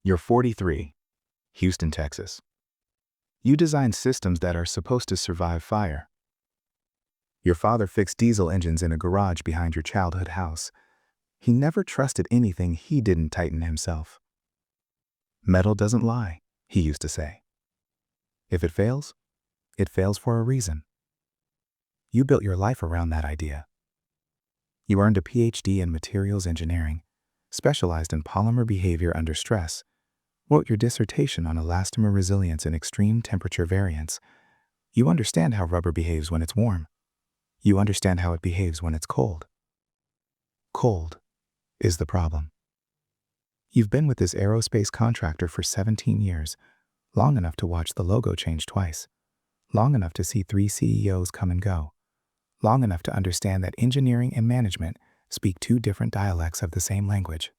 You're 43, Houston, Texas. You design systems that are supposed to survive fire. Your father fixed diesel engines in a garage behind your childhood house. He never trusted anything he didn't tighten himself. Metal doesn't lie, he used to say. If it fails for a reason. You built your life around that idea. You earned a PhD in materials engineering, specialized in polymer behavior under stress, wrote your dissertation on elastomer resilience in extreme temperature variance. You understand how rubber behaves when it's warm. You understand how it behaves when it's cold. Cold is the problem. You've been with this aerospace contractor for 17 years, long enough to watch the logo change twice, long enough to see 3 CEOs come and go, long enough to understand that engineering and management speak 2 different dialects of the same language.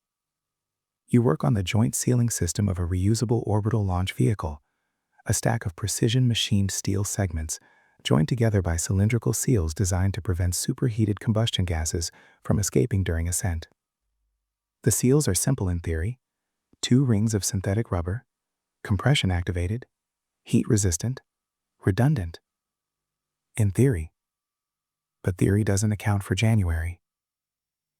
You work on the joint sealing system of a reusable orbital launch vehicle, a stack of precision machined steel segments joined together by cylindrical seals designed to prevent superheated combustion gases from escaping during ascent. The seals are simple in theory: 2 rings of synthetic rubber, compression activated, heat resistant, redundant. In theory. But theory doesn't account for January.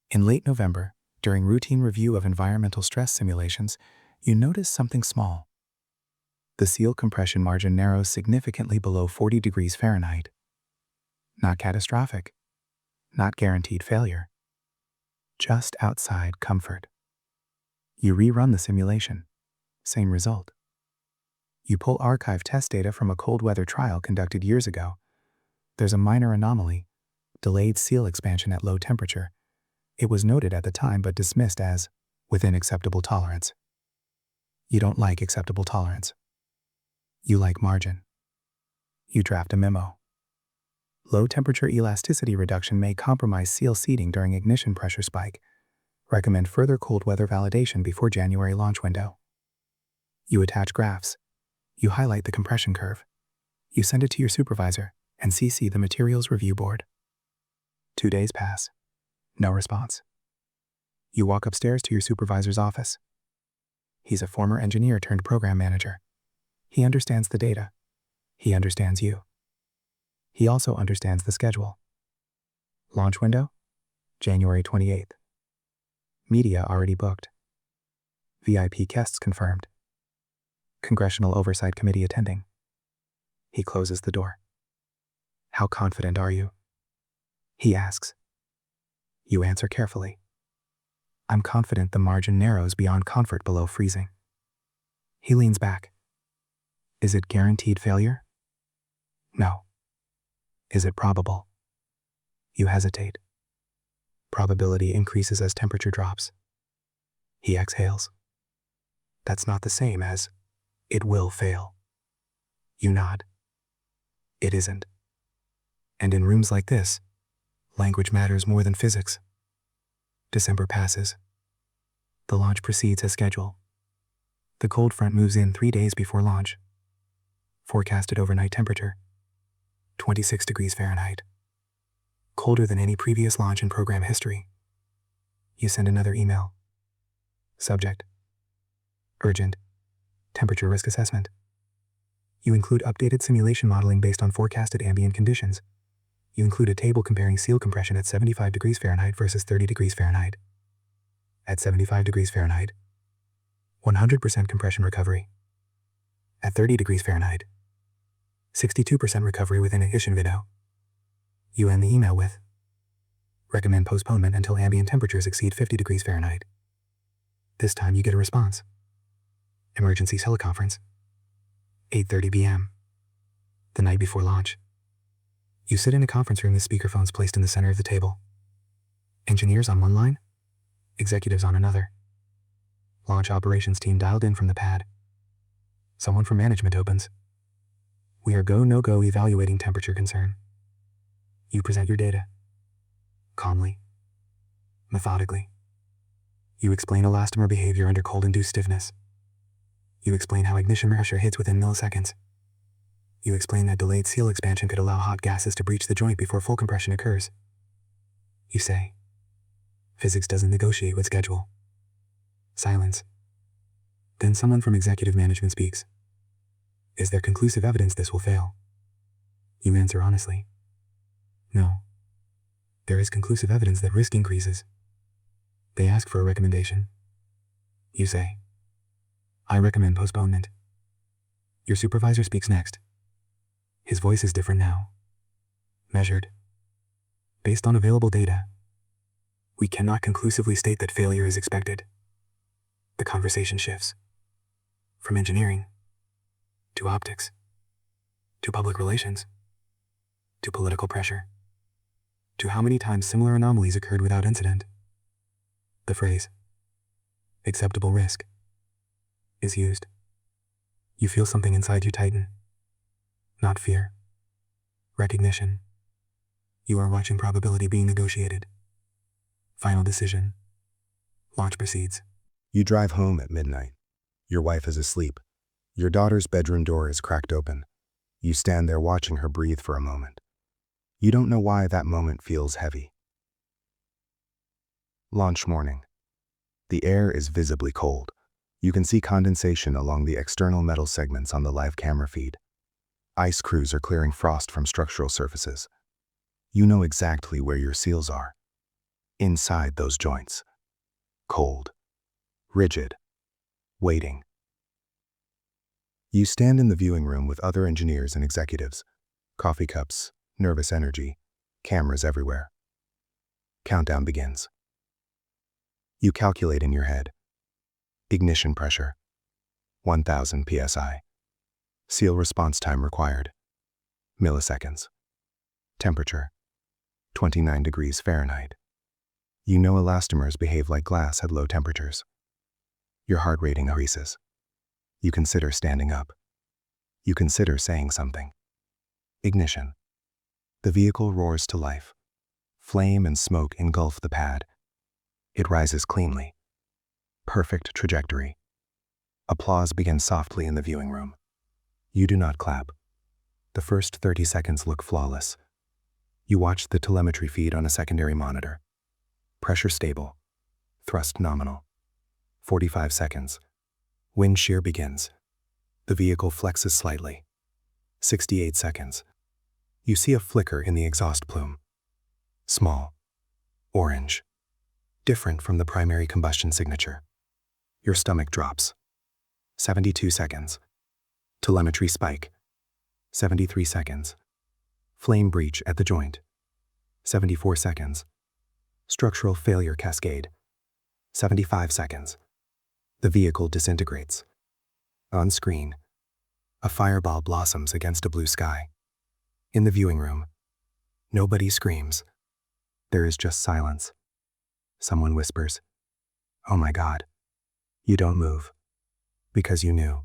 In late November, during routine review of environmental stress simulations, you notice something small. The seal compression margin narrows significantly below 40 degrees Fahrenheit. Not catastrophic, not guaranteed failure, just outside comfort. You rerun the simulation, same result. You pull archive test data from a cold weather trial conducted years ago. There's a minor anomaly, delayed seal expansion at low temperature. It was noted at the time but dismissed as within acceptable tolerance. You don't like acceptable tolerance. You like margin. You draft a memo. Low temperature elasticity reduction may compromise seal seating during ignition pressure spike. Recommend further cold weather validation before January launch window. You attach graphs. You highlight the compression curve. You send it to your supervisor and CC the materials review board. 2 days pass. No response. You walk upstairs to your supervisor's office. He's a former engineer turned program manager. He understands the data. He understands you. He also understands the schedule. Launch window? January 28th. Media already booked. VIP guests confirmed. Congressional Oversight Committee attending. He closes the door. How confident are you? He asks. You answer carefully. I'm confident the margin narrows beyond comfort below freezing. He leans back. Is it guaranteed failure? No. Is it probable? You hesitate. Probability increases as temperature drops. He exhales. That's not the same as it will fail. You nod. It isn't. And in rooms like this, language matters more than physics. December passes. The launch proceeds as scheduled. The cold front moves in 3 days before launch. Forecasted overnight temperature, 26 degrees Fahrenheit. Colder than any previous launch in program history. You send another email. Subject: urgent. Temperature risk assessment. You include updated simulation modeling based on forecasted ambient conditions. You include a table comparing seal compression at 75 degrees Fahrenheit versus 30 degrees Fahrenheit. At 75 degrees Fahrenheit, 100% compression recovery. At 30 degrees Fahrenheit, 62% recovery within ignition window. You end the email with, recommend postponement until ambient temperatures exceed 50 degrees Fahrenheit. This time you get a response. Emergency teleconference. 8:30 p.m. The night before launch. You sit in a conference room with speakerphones placed in the center of the table. Engineers on one line, executives on another. Launch operations team dialed in from the pad. Someone from management opens. We are go, no-go evaluating temperature concern. You present your data. Calmly. Methodically. You explain elastomer behavior under cold-induced stiffness. You explain how ignition pressure hits within milliseconds. You explain that delayed seal expansion could allow hot gases to breach the joint before full compression occurs. You say, physics doesn't negotiate with schedule. Silence. Then someone from executive management speaks. Is there conclusive evidence this will fail? You answer honestly. No. There is conclusive evidence that risk increases. They ask for a recommendation. You say, I recommend postponement. Your supervisor speaks next. His voice is different now. Measured. Based on available data, we cannot conclusively state that failure is expected. The conversation shifts. From engineering, to optics, to public relations, to political pressure, to how many times similar anomalies occurred without incident. The phrase, acceptable risk, is used. You feel something inside you tighten. Not fear. Recognition. You are watching probability being negotiated. Final decision. Launch proceeds. You drive home at midnight. Your wife is asleep. Your daughter's bedroom door is cracked open. You stand there watching her breathe for a moment. You don't know why that moment feels heavy. Launch morning. The air is visibly cold. You can see condensation along the external metal segments on the live camera feed. Ice crews are clearing frost from structural surfaces. You know exactly where your seals are. Inside those joints. Cold. Rigid. Waiting. You stand in the viewing room with other engineers and executives. Coffee cups, nervous energy, cameras everywhere. Countdown begins. You calculate in your head. Ignition pressure, 1000 psi. Seal response time required, milliseconds. Temperature, 29 degrees Fahrenheit. You know elastomers behave like glass at low temperatures. Your heart rate increases. You consider standing up. You consider saying something. Ignition. The vehicle roars to life. Flame and smoke engulf the pad. It rises cleanly. Perfect trajectory. Applause begins softly in the viewing room. You do not clap. The first 30 seconds look flawless. You watch the telemetry feed on a secondary monitor. Pressure stable. Thrust nominal. 45 seconds. Wind shear begins. The vehicle flexes slightly. 68 seconds. You see a flicker in the exhaust plume. Small. Orange. Different from the primary combustion signature. Your stomach drops. 72 seconds. Telemetry spike. 73 seconds. Flame breach at the joint. 74 seconds. Structural failure cascade. 75 seconds. The vehicle disintegrates. On screen, a fireball blossoms against a blue sky. In the viewing room, nobody screams. There is just silence. Someone whispers, "Oh my God." You don't move. Because you knew.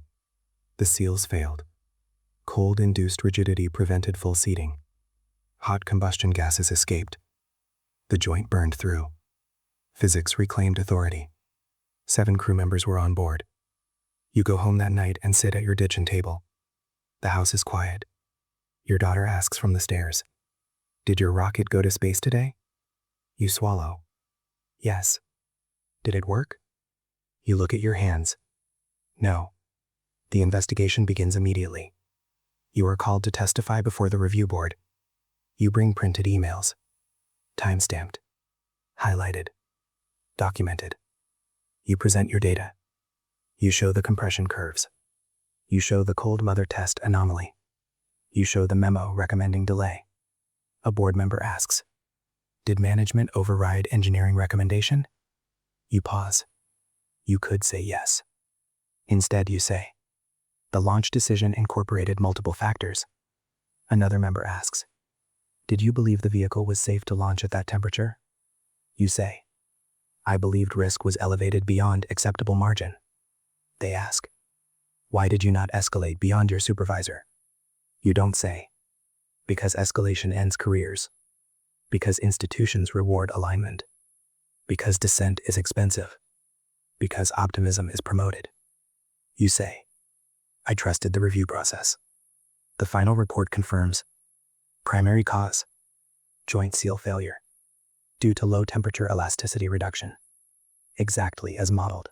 The seals failed. Cold-induced rigidity prevented full seating. Hot combustion gases escaped. The joint burned through. Physics reclaimed authority. 7 crew members were on board. You go home that night and sit at your kitchen table. The house is quiet. Your daughter asks from the stairs, "Did your rocket go to space today?" You swallow. Yes. Did it work? You look at your hands. No. The investigation begins immediately. You are called to testify before the review board. You bring printed emails. Time-stamped. Highlighted. Documented. You present your data. You show the compression curves. You show the cold mother test anomaly. You show the memo recommending delay. A board member asks, "Did management override engineering recommendation?" You pause. You could say yes. Instead, you say, "The launch decision incorporated multiple factors." Another member asks, "Did you believe the vehicle was safe to launch at that temperature?" You say, "I believed risk was elevated beyond acceptable margin." They ask, "Why did you not escalate beyond your supervisor?" You don't say, "Because escalation ends careers. Because institutions reward alignment. Because dissent is expensive. Because optimism is promoted." You say, "I trusted the review process." The final report confirms, primary cause, joint seal failure, due to low temperature elasticity reduction, exactly as modeled.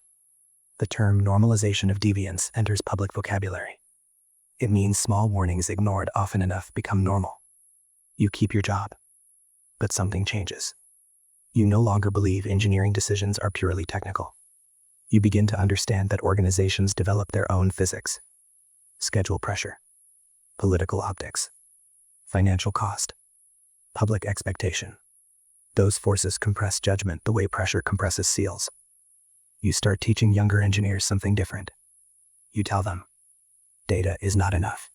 The term normalization of deviance enters public vocabulary. It means small warnings ignored often enough become normal. You keep your job, but something changes. You no longer believe engineering decisions are purely technical. You begin to understand that organizations develop their own physics, schedule pressure, political optics, financial cost, public expectation. Those forces compress judgment the way pressure compresses seals. You start teaching younger engineers something different. You tell them, data is not enough.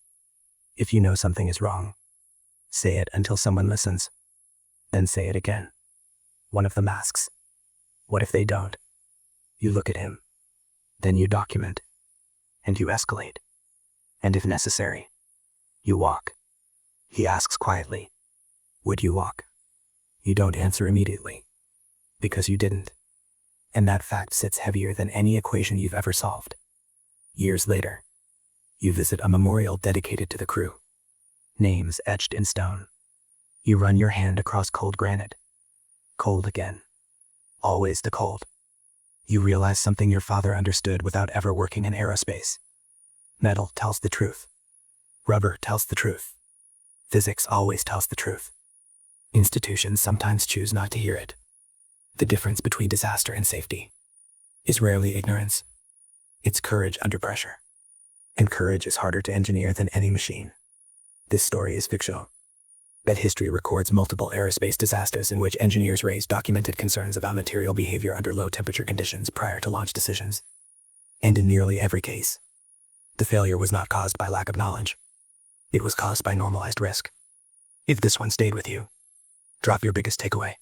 If you know something is wrong, say it until someone listens. Then say it again. One of them asks, what if they don't? You look at him. Then you document. And you escalate. And if necessary, you walk. He asks quietly, would you walk? You don't answer immediately. Because you didn't. And that fact sits heavier than any equation you've ever solved. Years later, you visit a memorial dedicated to the crew. Names etched in stone. You run your hand across cold granite. Cold again. Always the cold. You realize something your father understood without ever working in aerospace. Metal tells the truth. Rubber tells the truth. Physics always tells the truth. Institutions sometimes choose not to hear it. The difference between disaster and safety is rarely ignorance. It's courage under pressure. And courage is harder to engineer than any machine. This story is fictional. But history records multiple aerospace disasters in which engineers raised documented concerns about material behavior under low temperature conditions prior to launch decisions. And in nearly every case, the failure was not caused by lack of knowledge. It was caused by normalized risk. If this one stayed with you, drop your biggest takeaway.